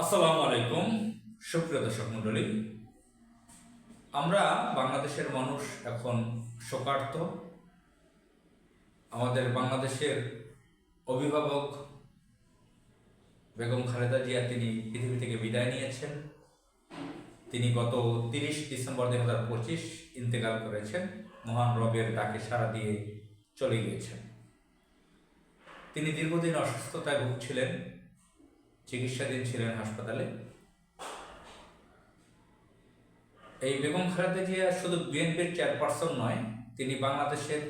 আসসালামু আলাইকুম, সুপ্রিয় দর্শক মণ্ডলী। আমরা বাংলাদেশের মানুষ এখন শোকার্ত। আমাদের বাংলাদেশের অভিভাবক বেগম খালেদা জিয়া তিনি পৃথিবী থেকে বিদায় নিয়েছেন। তিনি গত 30 ডিসেম্বর 2025 ইন্তেকাল করেছেন। মহান রবের ডাকে সাড়া দিয়ে চলে গিয়েছেন। তিনি দীর্ঘদিন অসুস্থতায় ভুগছিলেন, চিকিৎসাধীন ছিলেন হাসপাতালে। এই বেগম খালেদা জিয়া শুধু বিএনপির চেয়ারপারসন নয়, তিনি বাংলাদেশের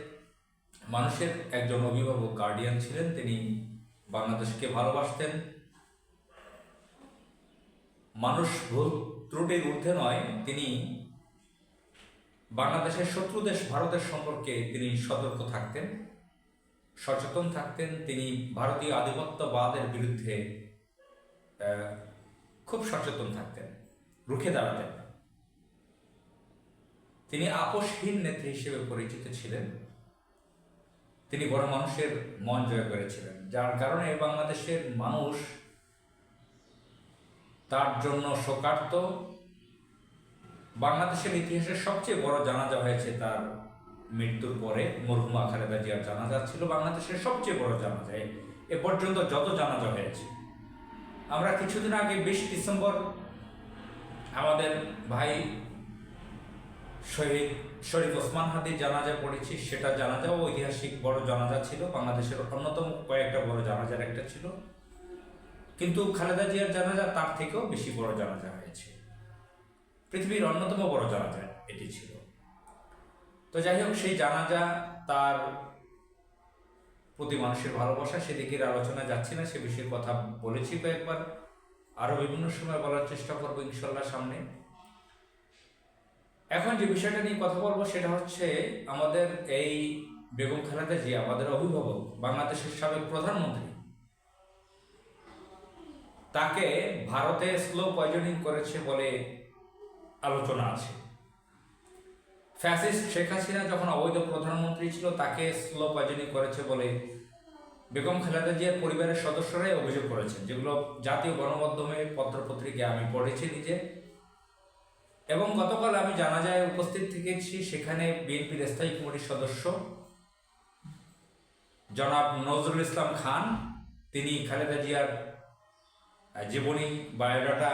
মানুষের একজন অভিভাবক, গার্ডিয়ান ছিলেন। তিনি বাংলাদেশকে ভালোবাসতেন। মানুষ ভুল ত্রুটির ঊর্ধ্বে নয়, তিনি বাংলাদেশের শত্রু দেশ ভারতের সম্পর্কে তিনি সতর্ক থাকতেন, সচেতন থাকতেন। তিনি ভারতীয় আধিপত্যবাদের বিরুদ্ধে খুব সচেতন থাকতেন, রুখে দাঁড়াতেন। তিনি আপোষহীন নেত্রী হিসেবে পরিচিত ছিলেন। তিনি বড় মানুষের মন জয় করেছিলেন, যার কারণে বাংলাদেশের মানুষ তার জন্য শোকার্ত। বাংলাদেশের ইতিহাসের সবচেয়ে বড় জানাজা হয়েছে তার মৃত্যুর পরে। মরহুমা খালেদা জিয়ার জানাজা ছিল বাংলাদেশের সবচেয়ে বড় জানাজা এ পর্যন্ত যত জানাজা হয়েছে। আমরা কিছুদিন আগে 20 ডিসেম্বর আমাদের ভাই শহীদ শরীফ ওসমান হাদির জানাজা পড়েছি। সেটা জানাজাও ঐতিহাসিক বড় জানাজা ছিল, বাংলাদেশের অন্যতম কয়েকটা বড় জানাজার একটা ছিল। কিন্তু খালেদা জিয়ার জানাজা তার থেকেও বেশি বড় জানাজা হয়েছে। পৃথিবীর অন্যতম বড় জানাজা এটি ছিল। তো যাই হোক, সেই জানাজা, তার প্রতি মানুষের ভালোবাসা, সেদিকের আলোচনা যাচ্ছি না। সে বিষয়ের কথা বলেছি কয়েকবার, আরো বিভিন্ন সময় বলার চেষ্টা করবো ইনশাল্লাহ সামনে। এখন যে বিষয়টা নিয়ে কথা বলবো সেটা হচ্ছে আমাদের এই বেগম খালেদা জিয়া, আমাদের অভিভাবক, বাংলাদেশের সাবেক প্রধানমন্ত্রী, তাকে ভারতে স্লো পয়জনিং করেছে বলে আলোচনা আছে। ফ্যাসিস্ট শেখ হাসিনা যখন অবৈধ প্রধানমন্ত্রী ছিল, তাকে স্লো পয়জনিং করেছে বলে বেগম খালেদা জিয়ার পরিবারের সদস্যরাই অভিযোগ করেছেন, যেগুলো জাতীয় গণমাধ্যমে, পত্রপত্রিকায় আমি পড়েছি নিজে। এবং গতকাল আমি জানাজায় উপস্থিত থেকেছি। সেখানে বিএনপির স্থায়ী কমিটির সদস্য জনাব নজরুল ইসলাম খান, তিনি খালেদা জিয়ার জীবনী বায়োডাটা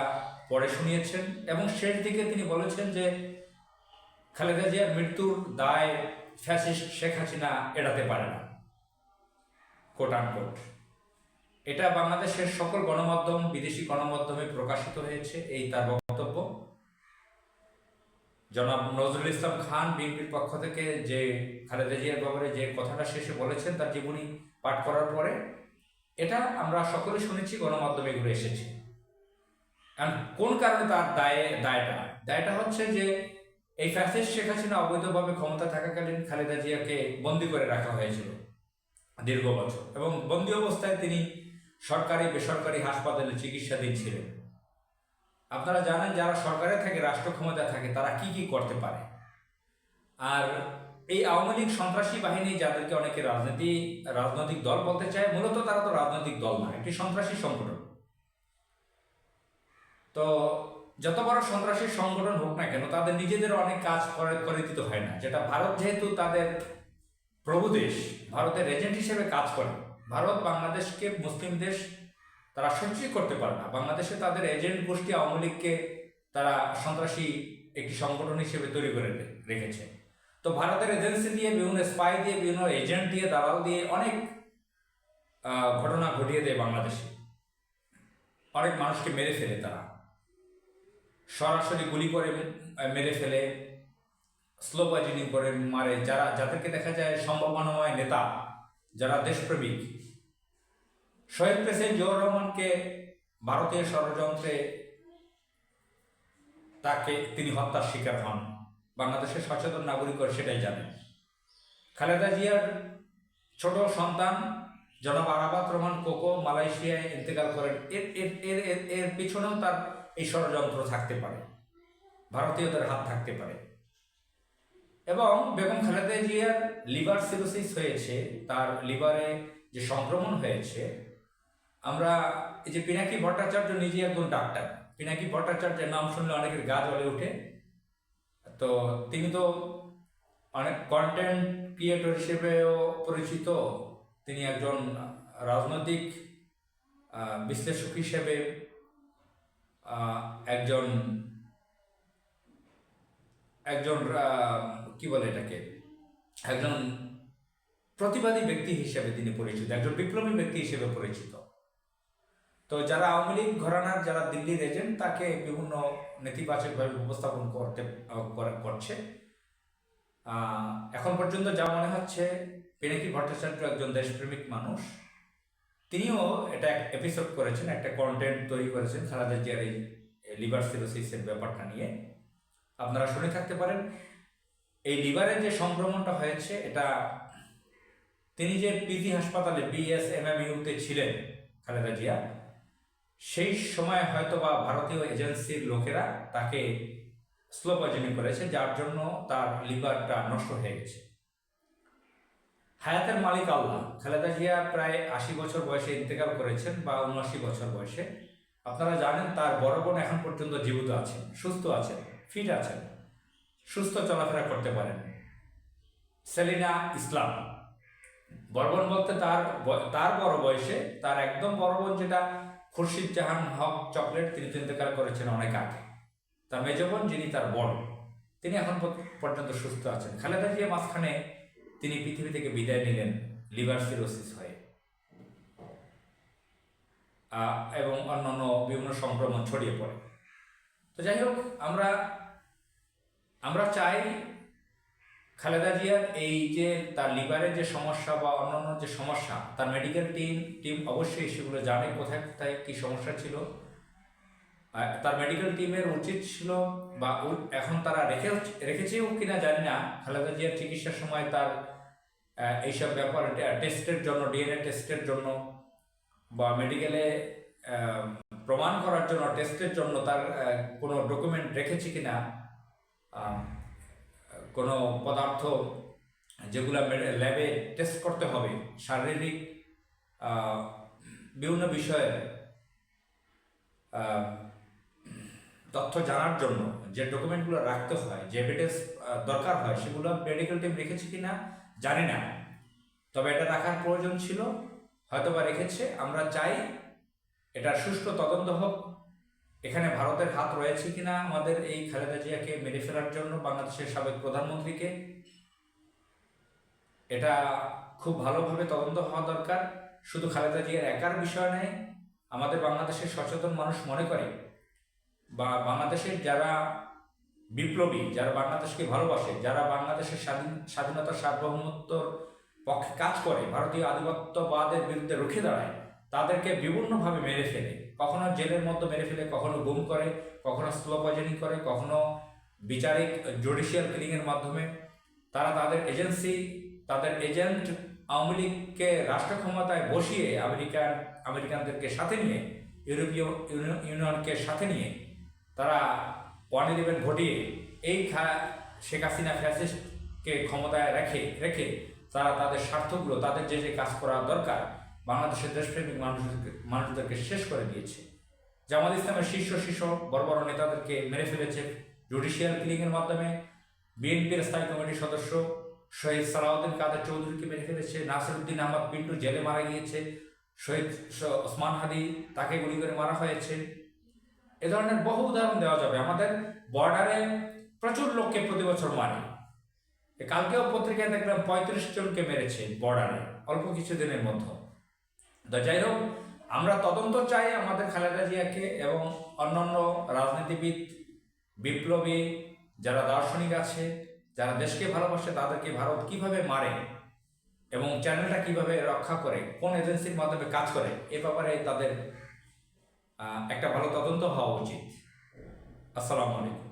পড়ে শুনিয়েছেন এবং শেষ দিকে তিনি বলেছেন যে খালেদা জিয়ার মৃত্যুর দায় ফ্যাসিস্ট শেখ হাসিনা এড়াতে পারে না, কোট আনকোট। এটা বাংলাদেশের সকল গণমাধ্যম, বিদেশি গণমাধ্যমে প্রকাশিত হয়েছে। এই তার বক্তব্য। জনাব নজরুল ইসলাম খান বিএনপির পক্ষ থেকে যে খালেদা জিয়ার ব্যাপারে যে কথাটা শেষে বলেছেন তার জীবনী পাঠ করার পরে, এটা আমরা সকলে শুনেছি, গণমাধ্যমে এগুলো এসেছে। কোন কারণে তার দায়টা হচ্ছে যে এই ফ্যাসিস্ট শেখ হাসিনা অবৈধভাবে ক্ষমতা থাকাকালীন খালেদা জিয়াকে বন্দী করে রাখা হয়েছিল দীর্ঘ বছর, এবং বন্দী অবস্থায় তিনি সরকারি বেসরকারি হাসপাতালে চিকিৎসাধীন ছিলেন। আপনারা জানেন, যারা সরকারে থাকে, রাষ্ট্র ক্ষমতায় থাকে, তারা কি কি করতে পারে। আর এই আওয়ামী লীগ সন্ত্রাসী বাহিনী, যাদেরকে অনেকে রাজনৈতিক দল বলতে চায়, মূলত তারা তো রাজনৈতিক দল না, একটি সন্ত্রাসী সংগঠন। তো যত বড় সন্ত্রাসী সংগঠন হোক না কেন, তাদের নিজেদের অনেক কাজ করে দিতে হয় না। যেটা ভারত যেহেতু তাদের প্রভু দেশ, ভারতের এজেন্ট হিসেবে কাজ করে। ভারত বাংলাদেশকে, মুসলিম দেশ, তারা সহ্যই করতে পারে না। বাংলাদেশে তাদের এজেন্ট গোষ্ঠী আওয়ামী লীগকে তারা সন্ত্রাসী একটি সংগঠন হিসেবে তৈরি করে রেখেছে। তো ভারতের এজেন্সি দিয়ে, বিভিন্ন স্পাই দিয়ে, বিভিন্ন এজেন্ট দিয়ে, দালাল দিয়ে অনেক ঘটনা ঘটিয়ে দেয় বাংলাদেশে। অনেক মানুষকে মেরে ফেলে, তারা সরাসরি গুলি করে মেরে ফেলে, স্লো পয়জনিং করে মারে। যাদেরকে দেখা যায় সম্ভাবনাময় নেতা, যারা দেশপ্রেমিক। শহীদ প্রেসিডেন্ট জিয়াউর রহমানকে ভারতীয় ষড়যন্ত্রে তিনি হত্যার শিকার হন। বাংলাদেশের সচেতন নাগরিক সেটাই জানেন। খালেদা জিয়ার ছোট সন্তান জনাব আরাফাত রহমান কোকো মালয়েশিয়ায় ইন্তেকাল করেন। এর পিছনেও তার এই ষড়যন্ত্র থাকতে পারে, ভারতীয়দের হাত থাকতে পারে। এবং বেগম খালেদা জিয়ার লিভার সিরোসিস হয়েছে, তার লিভারে যে সংক্রমণ হয়েছে, আমরা এই যে পিনাকি ভট্টাচার্য নিজেই একজন ডাক্তার। পিনাকি ভট্টাচার্যের নাম শুনলে অনেকের গা জ্বলে ওঠে। তো তিনি তো অনেক কন্টেন্ট ক্রিয়েটর হিসেবেও পরিচিত, তিনি একজন রাজনৈতিক বিশ্লেষক হিসেবে, একজন একজন কি বলে এটাকে, একজন প্রতিবাদী ব্যক্তি হিসেবে তিনি পরিচিত, একজন বিপ্লবী ব্যক্তি হিসেবে পরিচিত। তো যারা আওয়ামী লীগ ঘরানার যারা দিল্লির এজেন্ট তাকে বিভিন্ন নেতিবাচকভাবে উপস্থাপন করছে। এখন পর্যন্ত যা মনে হচ্ছে পিনাকি ভট্টাচার্য একজন দেশপ্রেমিক মানুষ। তিনিও এটা এপিসোড করেছেন, একটা কন্টেন্ট তৈরি করেছেন খালেদা জিয়ার এই লিভার সিরোসিসের ব্যাপারটা নিয়ে। আপনারা শুনে থাকতে পারেন। এই লিভারের যে সংক্রমণটা হয়েছে, এটা তিনি যে পিজি হাসপাতালে বিএসএমএমইউতে ছিলেন খালেদা জিয়া, সেই সময় হয়তো বা ভারতীয় এজেন্সির লোকেরা তাকে স্লো পয়জনিং করেছে, যার জন্য তার লিভারটা নষ্ট হয়ে গেছে। হায়াতের মালিক আল্লাহ। খালেদা জিয়া প্রায় 80 বছর বয়সে ইন্তেকাল করেছেন, বা 79 বছর বয়সে। আপনারা জানেন তার বড় বোন এখন পর্যন্ত জীবিত আছেন, সুস্থ আছেন, ফিট আছেন, সুস্থ চলাফেরা করতে পারেন, সেলিনা ইসলাম। বড় বোন বলতে তার বড় বয়সে তার একদম বড় বোন যেটা খুরশিদ জাহান হক চকলেট, তিনি তো ইন্তেকাল করেছেন অনেক আগে। তার মেজ বোন যিনি তার বড়, তিনি এখন পর্যন্ত সুস্থ আছেন। খালেদা জিয়া মাঝখানে তিনি পৃথিবী থেকে বিদায় নিলেন লিভার সিরোসিস হয়ে, এবং অন্যান্য বিভিন্ন সংক্রমণ ছড়িয়ে পড়ে। তো যাই হোক, আমরা চাই খালেদা জিয়ার এই যে তার লিভারের যে সমস্যা বা অন্যান্য যে সমস্যা, তার মেডিকেল টিম অবশ্যই সেগুলো জানে কোথায় কোথায় কী সমস্যা ছিল। তার মেডিকেল টিমের উচিত ছিল, বা এখন তারা রেখেছেও কিনা জানি না, খালেদা জিয়ার চিকিৎসার সময় তার এইসব ব্যাপার টেস্টের জন্য, ডিএনএ টেস্টের জন্য বা মেডিকেলে প্রমাণ করার জন্য, টেস্টের জন্য তার কোনো ডকুমেন্ট রেখেছে কিনা, কোনো পদার্থ যেগুলো ল্যাবে টেস্ট করতে হবে, শারীরিক বিভিন্ন বিষয়ে তথ্য জানার জন্য যে ডকুমেন্টগুলো রাখতে হয়, যে এভিডেন্স দরকার হয়, সেগুলো মেডিকেল টিম রেখেছে কিনা জানি না, তবে এটা রাখার প্রয়োজন ছিল, হয়তো বা রেখেছে। আমরা চাই এটার সুষ্ঠু তদন্ত হোক। এখানে ভারতের হাত রয়েছে কিনা আমাদের এই খালেদা জিয়াকে মেরে ফেলার জন্য, বাংলাদেশের সাবেক প্রধানমন্ত্রীকে, এটা খুব ভালোভাবে তদন্ত হওয়া দরকার। শুধু খালেদা জিয়ার একার বিষয় নয়, আমাদের বাংলাদেশের সচেতন মানুষ মনে করে, বা বাংলাদেশের যারা বিপ্লবী, যারা বাংলাদেশকে ভালোবাসে, যারা বাংলাদেশের স্বাধীনতা সার্বভৌমত্বর পক্ষে কাজ করে, ভারতীয় আধিপত্যবাদের বিরুদ্ধে রুখে দাঁড়ায়, তাদেরকে বিভিন্নভাবে মেরে ফেলে। কখনো জেলের মধ্যে মেরে ফেলে, কখনো গুম করে, কখনো স্লো পয়জনিং করে, কখনো বিচারিক জুডিশিয়াল কিলিংয়ের মাধ্যমে। তারা তাদের এজেন্ট আওয়ামী লীগকে রাষ্ট্র ক্ষমতায় বসিয়ে আমেরিকানদেরকে সাথে নিয়ে, ইউরোপীয় ইউনিয়নকে সাথে নিয়ে তারা 1/11 ঘটিয়ে এই শেখ হাসিনা ফ্যাসিস্টকে ক্ষমতায় রেখে তারা তাদের স্বার্থগুলো, তাদের যে কাজ করা দরকার, বাংলাদেশের দেশপ্রেমিক মানুষদেরকে শেষ করে দিয়েছে। জামাত ইসলামের শীর্ষ বড় বড় নেতাদেরকে মেরে ফেলেছে জুডিশিয়াল কিলিংয়ের মাধ্যমে। বিএনপির স্থায়ী কমিটির সদস্য শহীদ সালাউদ্দিন কাদের চৌধুরীকে মেরে ফেলেছে। নাসিরউদ্দিন আহমদ পিন্টু জেলে মারা গিয়েছে। শহীদ ওসমান হাদি, তাকে গুলি করে মারা হয়েছে। এ ধরনের বহু উদাহরণ দেওয়া যাবে। আমাদের বর্ডারে প্রচুর লোককে প্রতি বছর মারে। কালকেও পত্রিকায় দেখলাম 35 জনকে মেরেছে বর্ডারে অল্প কিছু দিনের মধ্যে। তো যাই হোক, আমরা তদন্ত চাই আমাদের খালেদা জিয়াকে, এবং অন্যান্য রাজনীতিবিদ, বিপ্লবী যারা দার্শনিক আছে, যারা দেশকে ভালোবাসে, তাদেরকে ভারত কিভাবে মারে এবং চ্যানেলটা কিভাবে রক্ষা করে, কোন এজেন্সির মাধ্যমে কাজ করে, এ ব্যাপারে তাদের একটা ভালো তদন্ত হওয়া উচিত। আসসালামু আলাইকুম।